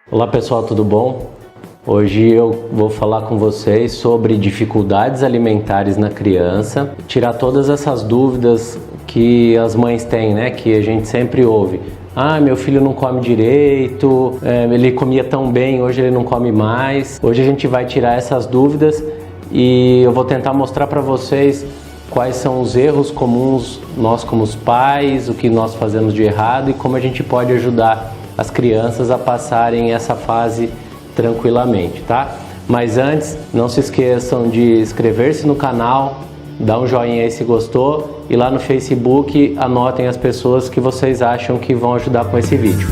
Olá pessoal, tudo bom? Hoje eu vou falar com vocês sobre dificuldades alimentares na criança, tirar todas essas dúvidas que as mães têm, né? Que a gente sempre ouve. Ah, meu filho não come direito, ele comia tão bem, hoje ele não come mais. Hoje a gente vai tirar essas dúvidas e eu vou tentar mostrar para vocês quais são os erros comuns nós como os pais, o que nós fazemos de errado e como a gente pode ajudar as crianças a passarem essa fase tranquilamente, tá? Mas antes, não se esqueçam de inscrever-se no canal, dar um joinha aí se gostou e lá no Facebook anotem as pessoas que vocês acham que vão ajudar com esse vídeo.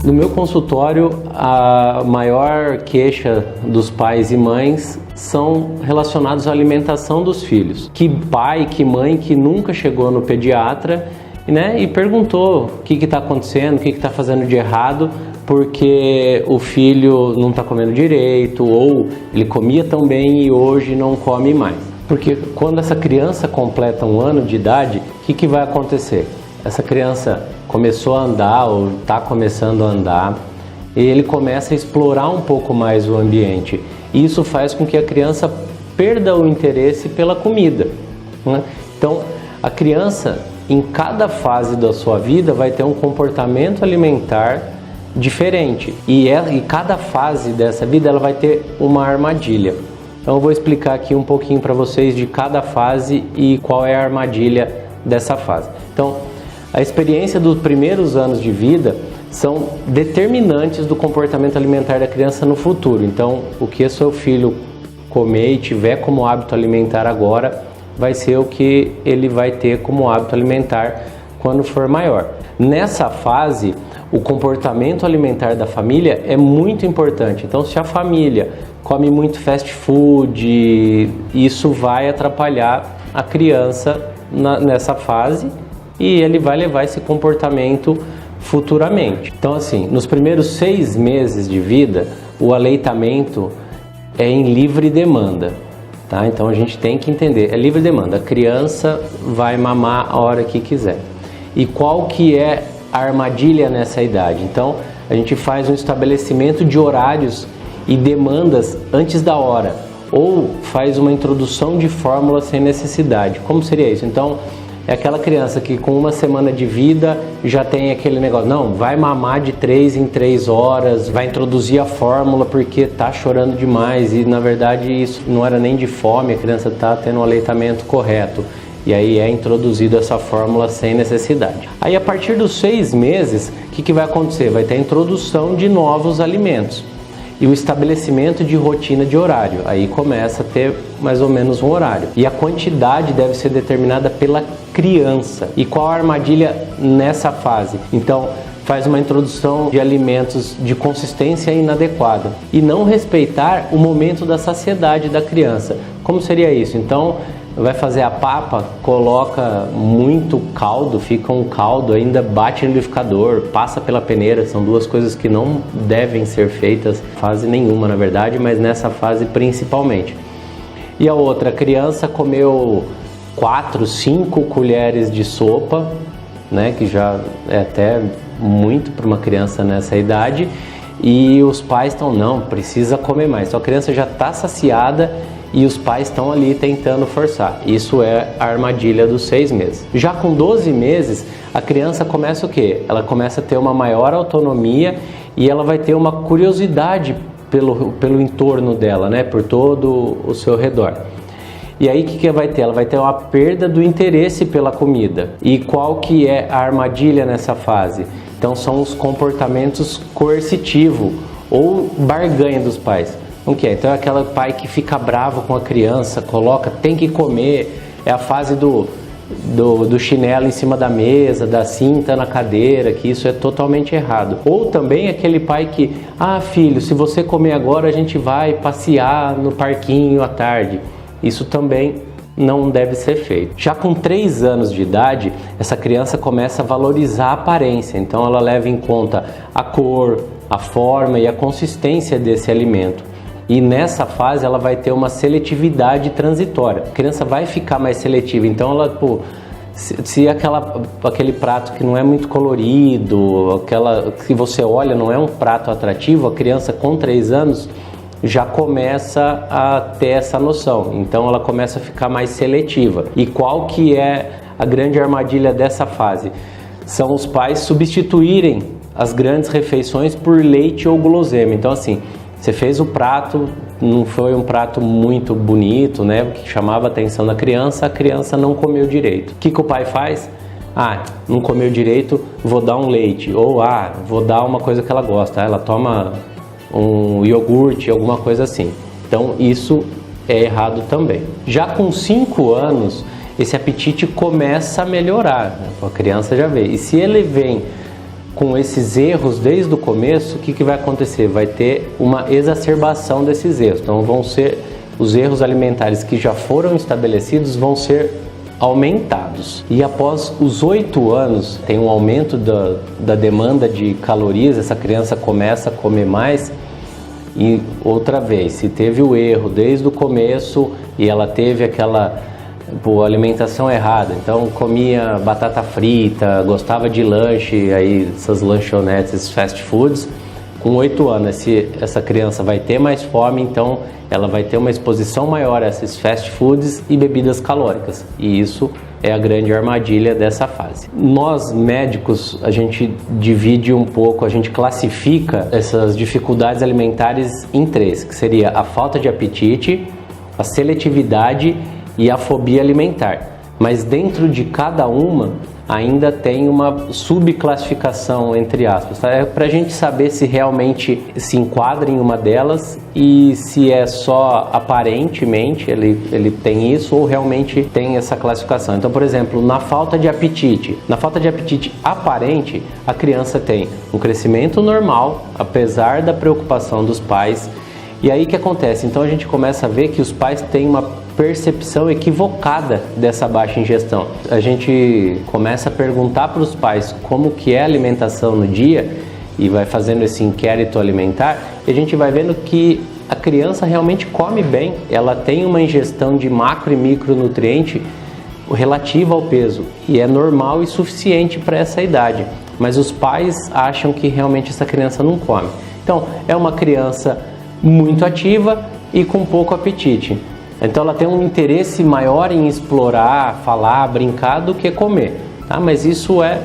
No meu consultório, a maior queixa dos pais e mães são relacionados à alimentação dos filhos. Que pai, que mãe que nunca chegou no pediatra, né, e perguntou o que está acontecendo, o que está fazendo de errado, porque o filho não está comendo direito ou ele comia tão bem e hoje não come mais. Porque quando essa criança completa 1 ano de idade, o que vai acontecer? Essa criança começou a andar ou está começando a andar e ele começa a explorar um pouco mais o ambiente. Isso faz com que a criança perda o interesse pela comida, né? Então, a criança, em cada fase da sua vida, vai ter um comportamento alimentar diferente. E cada fase dessa vida, ela vai ter uma armadilha. Então, eu vou explicar aqui um pouquinho para vocês de cada fase e qual é a armadilha dessa fase. Então, a experiência dos primeiros anos de vida são determinantes do comportamento alimentar da criança no futuro. Então, o que seu filho comer e tiver como hábito alimentar agora, vai ser o que ele vai ter como hábito alimentar quando for maior. Nessa fase, o comportamento alimentar da família é muito importante. Então, se a família come muito fast food, isso vai atrapalhar a criança nessa fase e ele vai levar esse comportamento futuramente. Então, assim, nos primeiros 6 meses de vida, o aleitamento é em livre demanda, tá? Então a gente tem que entender, é livre demanda, a criança vai mamar a hora que quiser. E qual que é a armadilha nessa idade? Então, a gente faz um estabelecimento de horários e demandas antes da hora, ou faz uma introdução de fórmula sem necessidade. Como seria isso? Então, é aquela criança que com 1 semana de vida já tem aquele negócio, não, vai mamar de 3 em 3 horas, vai introduzir a fórmula porque tá chorando demais e na verdade isso não era nem de fome, a criança tá tendo um aleitamento correto. E aí é introduzido essa fórmula sem necessidade. Aí a partir dos 6 meses, o que vai acontecer? Vai ter a introdução de novos alimentos e o estabelecimento de rotina de horário. Aí começa a ter mais ou menos um horário. E a quantidade deve ser determinada pela criança. E qual a armadilha nessa fase? Então, faz uma introdução de alimentos de consistência inadequada e não respeitar o momento da saciedade da criança. Como seria isso? Então, vai fazer a papa, coloca muito caldo, fica um caldo, ainda bate no liquidificador, passa pela peneira, são duas coisas que não devem ser feitas, fase nenhuma na verdade, mas nessa fase principalmente. E a outra, a criança comeu 4, 5 colheres de sopa, né, que já é até muito para uma criança nessa idade, e os pais estão, não, precisa comer mais. Então a criança já está saciada e os pais estão ali tentando forçar. Isso é a armadilha dos 6 meses. Já com 12 meses, a criança começa o quê? Ela começa a ter uma maior autonomia e ela vai ter uma curiosidade pelo entorno dela, né? Por todo o seu redor. E aí o que vai ter? Ela vai ter uma perda do interesse pela comida. E qual que é a armadilha nessa fase? Então são os comportamentos coercitivos ou barganha dos pais. O que é? Então é aquele pai que fica bravo com a criança, coloca, tem que comer, é a fase do chinelo em cima da mesa, da cinta na cadeira, que isso é totalmente errado. Ou também aquele pai que, ah filho, se você comer agora a gente vai passear no parquinho à tarde. Isso também não deve ser feito. Já com 3 anos de idade, essa criança começa a valorizar a aparência, então ela leva em conta a cor, a forma e a consistência desse alimento. E nessa fase ela vai ter uma seletividade transitória. A criança vai ficar mais seletiva, então ela, Se aquele prato que não é muito colorido, aquela que você olha não é um prato atrativo, a criança com 3 anos já começa a ter essa noção, então ela começa a ficar mais seletiva. E qual que é a grande armadilha dessa fase? São os pais substituírem as grandes refeições por leite ou guloseima. Então assim, você fez o prato, não foi um prato muito bonito, né, que chamava a atenção da criança, a criança não comeu direito. O que o pai faz? Não comeu direito, vou dar um leite, ou vou dar uma coisa que ela gosta, ela toma um iogurte, alguma coisa assim. Então isso é errado também. Já com 5 anos, esse apetite começa a melhorar, né? A criança já vê. E se ele vem com esses erros desde o começo, o que vai acontecer? Vai ter uma exacerbação desses erros. Então vão ser os erros alimentares que já foram estabelecidos, vão ser aumentados. E após os 8 anos, tem um aumento da demanda de calorias, essa criança começa a comer mais. E outra vez, se teve o erro desde o começo e ela teve aquela alimentação errada, então comia batata frita, gostava de lanche, aí essas lanchonetes, esses fast foods, com 8 anos essa criança vai ter mais fome, então ela vai ter uma exposição maior a esses fast foods e bebidas calóricas, e isso é a grande armadilha dessa fase. Nós médicos, a gente divide um pouco, a gente classifica essas dificuldades alimentares em 3, que seria a falta de apetite, a seletividade e a fobia alimentar. Mas dentro de cada uma ainda tem uma subclassificação, entre aspas, tá? É para a gente saber se realmente se enquadra em uma delas e se é só aparentemente ele tem isso ou realmente tem essa classificação. Então, por exemplo, na falta de apetite aparente, a criança tem um crescimento normal, apesar da preocupação dos pais. E aí o que acontece? Então a gente começa a ver que os pais têm uma percepção equivocada dessa baixa ingestão. A gente começa a perguntar para os pais como que é a alimentação no dia e vai fazendo esse inquérito alimentar e a gente vai vendo que a criança realmente come bem, ela tem uma ingestão de macro e micronutriente relativa ao peso e é normal e suficiente para essa idade, mas os pais acham que realmente essa criança não come. Então é uma criança muito ativa e com pouco apetite. Então ela tem um interesse maior em explorar, falar, brincar do que comer, tá? Mas isso é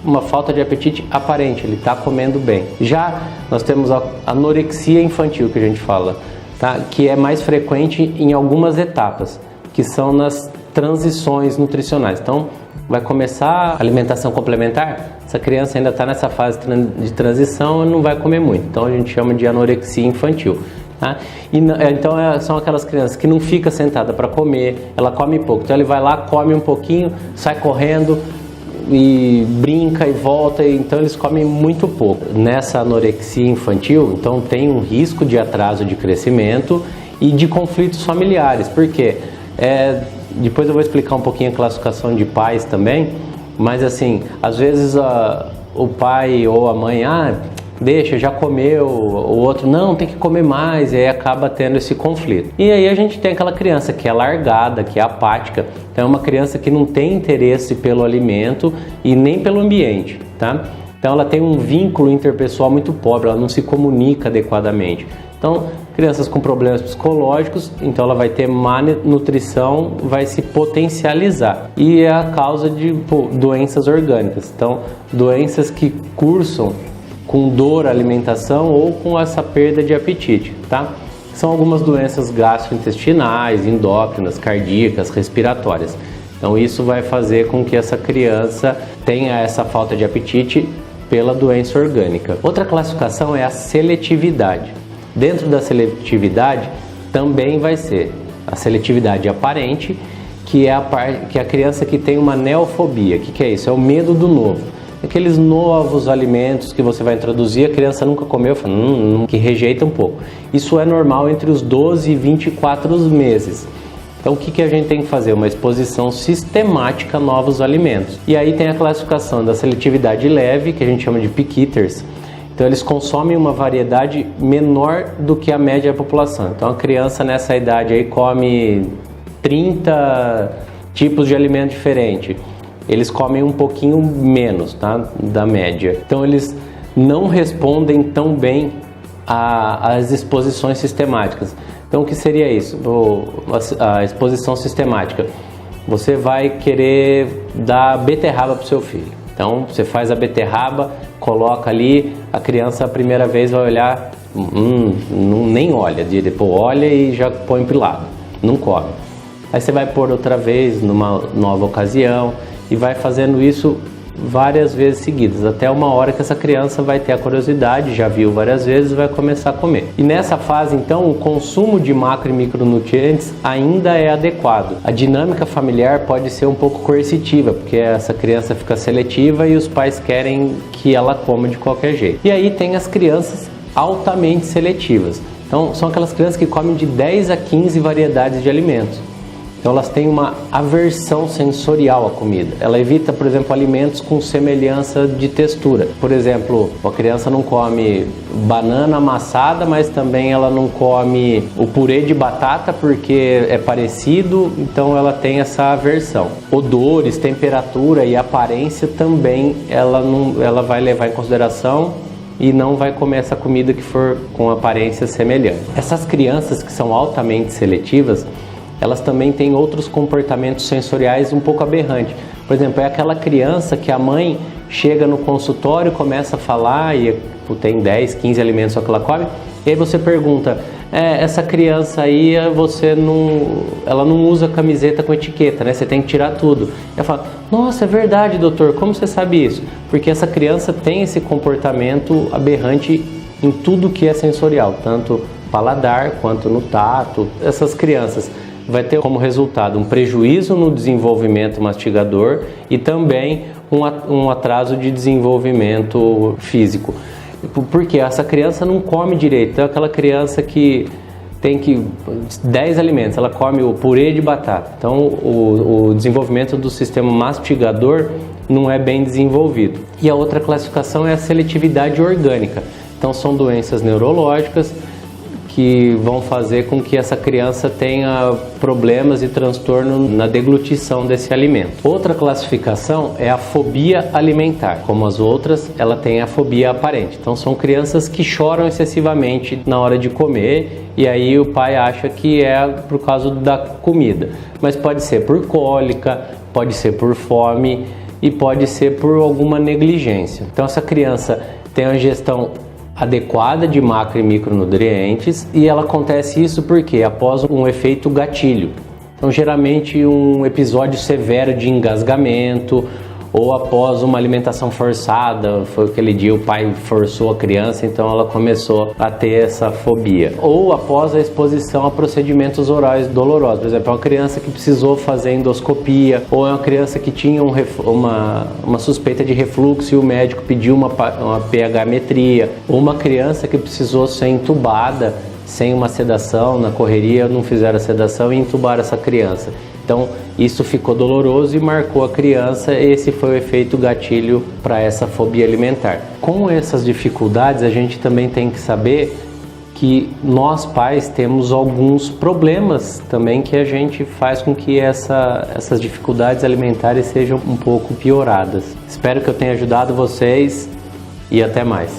uma falta de apetite aparente, ele está comendo bem. Já nós temos a anorexia infantil, que a gente fala, tá? Que é mais frequente em algumas etapas, que são nas transições nutricionais. Então vai começar a alimentação complementar, essa criança ainda está nessa fase de transição e não vai comer muito, então a gente chama de anorexia infantil. Tá? Então são aquelas crianças que não fica sentada para comer, ela come pouco, então ele vai lá, come um pouquinho, sai correndo e brinca e volta, então eles comem muito pouco. Nessa anorexia infantil, então tem um risco de atraso de crescimento e de conflitos familiares, porque depois eu vou explicar um pouquinho a classificação de pais também, mas assim, às vezes o pai ou a mãe, deixa, já comeu, o outro, não, tem que comer mais, e aí acaba tendo esse conflito. E aí a gente tem aquela criança que é largada, que é apática, então é uma criança que não tem interesse pelo alimento e nem pelo ambiente, tá? Então ela tem um vínculo interpessoal muito pobre, ela não se comunica adequadamente. Então, crianças com problemas psicológicos, então ela vai ter má nutrição, vai se potencializar. E é a causa de doenças orgânicas, então doenças que cursam com dor à alimentação ou com essa perda de apetite, tá? São algumas doenças gastrointestinais, endócrinas, cardíacas, respiratórias. Então isso vai fazer com que essa criança tenha essa falta de apetite pela doença orgânica. Outra classificação é a seletividade. Dentro da seletividade também vai ser a seletividade aparente, que é a criança que tem uma neofobia. O que é isso? É o medo do novo. Aqueles novos alimentos que você vai introduzir, a criança nunca comeu, que rejeita um pouco. Isso é normal entre os 12 e 24 meses. Então o que a gente tem que fazer? Uma exposição sistemática a novos alimentos. E aí tem a classificação da seletividade leve, que a gente chama de picky eaters. Então eles consomem uma variedade menor do que a média da população. Então a criança nessa idade aí come 30 tipos de alimento diferente. eles comem um pouquinho menos, tá? Da média. Então eles não respondem tão bem às exposições sistemáticas. Então o que seria isso? A exposição sistemática. Você vai querer dar beterraba para o seu filho. Então você faz a beterraba, coloca ali, a criança a primeira vez vai olhar, nem olha, depois olha e já põe para o lado, não come. Aí você vai pôr outra vez numa nova ocasião e vai fazendo isso várias vezes seguidas, até uma hora que essa criança vai ter a curiosidade, já viu várias vezes e vai começar a comer. E nessa fase, então, o consumo de macro e micronutrientes ainda é adequado. A dinâmica familiar pode ser um pouco coercitiva, porque essa criança fica seletiva e os pais querem que ela coma de qualquer jeito. E aí tem as crianças altamente seletivas. Então, são aquelas crianças que comem de 10 a 15 variedades de alimentos. Então elas têm uma aversão sensorial à comida. Ela evita, por exemplo, alimentos com semelhança de textura. Por exemplo, a criança não come banana amassada, mas também ela não come o purê de batata porque é parecido, então ela tem essa aversão. Odores, temperatura e aparência também ela vai levar em consideração e não vai comer essa comida que for com aparência semelhante. Essas crianças que são altamente seletivas, elas também têm outros comportamentos sensoriais um pouco aberrantes. Por exemplo, é aquela criança que a mãe chega no consultório, começa a falar e tem 10, 15 alimentos só que ela come, e aí você pergunta, essa criança aí, ela não usa camiseta com etiqueta, né? Você tem que tirar tudo. Ela fala, nossa, é verdade, doutor, como você sabe isso? Porque essa criança tem esse comportamento aberrante em tudo que é sensorial, tanto paladar quanto no tato. Essas crianças vai ter como resultado um prejuízo no desenvolvimento mastigador e também um atraso de desenvolvimento físico. Porque essa criança não come direito. Então, aquela criança que tem 10 alimentos, ela come o purê de batata. Então o desenvolvimento do sistema mastigador não é bem desenvolvido. E a outra classificação é a seletividade orgânica. Então são doenças neurológicas que vão fazer com que essa criança tenha problemas e transtorno na deglutição desse alimento. Outra classificação é a fobia alimentar. Como as outras, ela tem a fobia aparente. Então são crianças que choram excessivamente na hora de comer e aí o pai acha que é por causa da comida. Mas pode ser por cólica, pode ser por fome e pode ser por alguma negligência. Então essa criança tem uma ingestão adequada de macro e micronutrientes e ela acontece isso porque após um efeito gatilho. Então geralmente um episódio severo de engasgamento ou após uma alimentação forçada, foi aquele dia o pai forçou a criança, então ela começou a ter essa fobia. Ou após a exposição a procedimentos orais dolorosos, por exemplo, uma criança que precisou fazer endoscopia, ou é uma criança que tinha uma suspeita de refluxo e o médico pediu uma pH-metria, ou uma criança que precisou ser entubada sem uma sedação, na correria não fizeram a sedação e entubaram essa criança. Então isso ficou doloroso e marcou a criança, esse foi o efeito gatilho para essa fobia alimentar. Com essas dificuldades a gente também tem que saber que nós pais temos alguns problemas também que a gente faz com que essas dificuldades alimentares sejam um pouco pioradas. Espero que eu tenha ajudado vocês e até mais.